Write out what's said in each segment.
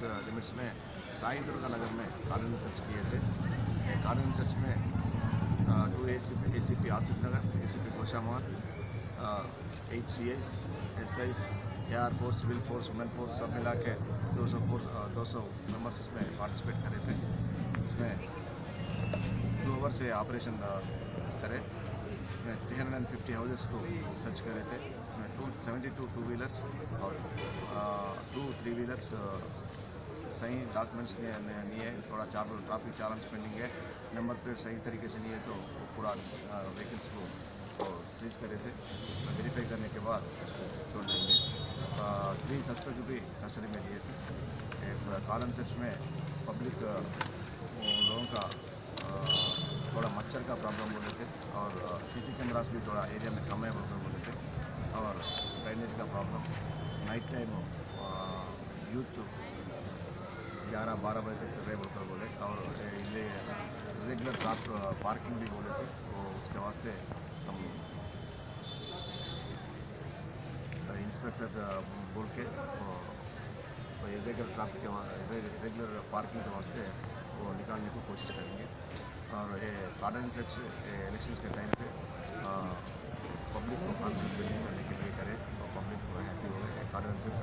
Limits में साई दुर्गा नगर में कार्डन सर्च किए थे। कार्डन सर्च में 2 ACP Asif Nagar, ACP Goshamahal, 8 CIs, SIs, AR4 civil force, women force सब मिला के 200 मेम्बर्स इसमें पार्टिसिपेट करे थे। इसमें 2 आवर से ऑपरेशन करे। इसमें 350 हाउसेस को सर्च करे थे। इसमें 272 टू व्हीलर्स और 2 3 व्हीलर्स सही डॉक्यूमेंट्स नहीं है, थोड़ा ट्रैफिक चालान पेंडिंग है, नंबर प्लेट सही तरीके से नहीं है, तो पूरा व्हीकल्स को सीज करे थे। वेरीफाई करने के बाद उसको छोड़ देंगे। 3 सस्पेक्ट भी कस्टडी में लिए थे। कार्डन सर्च में पब्लिक लोगों का थोड़ा मच्छर का प्रॉब्लम बोले थे और CC कैमरास भी थोड़ा एरिया में कम है बोले थे और ड्रेनेज का प्रॉब्लम। नाइट टाइम यूथ 11-12 बजे तक फिर रहे बोले और ये रेगुलर पार्किंग भी बोले थे, तो उसके वास्ते हम इंस्पेक्टर बोल के रेगुलर पार्किंग के वास्ते वो निकालने की कोशिश करेंगे। और ये कार्डन सर्च इलेक्शंस के टाइम पे पब्लिक को कॉन्फिडेंस बिल्डिंग करने के लिए करें और पब्लिक को हैप्पी हो गए। कार्डन सर्च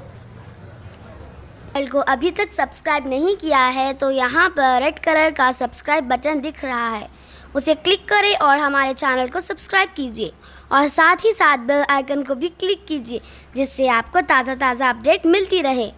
चैनल को अभी तक सब्सक्राइब नहीं किया है तो यहाँ पर रेड कलर का सब्सक्राइब बटन दिख रहा है, उसे क्लिक करें और हमारे चैनल को सब्सक्राइब कीजिए और साथ ही साथ बेल आइकन को भी क्लिक कीजिए, जिससे आपको ताज़ा अपडेट मिलती रहे।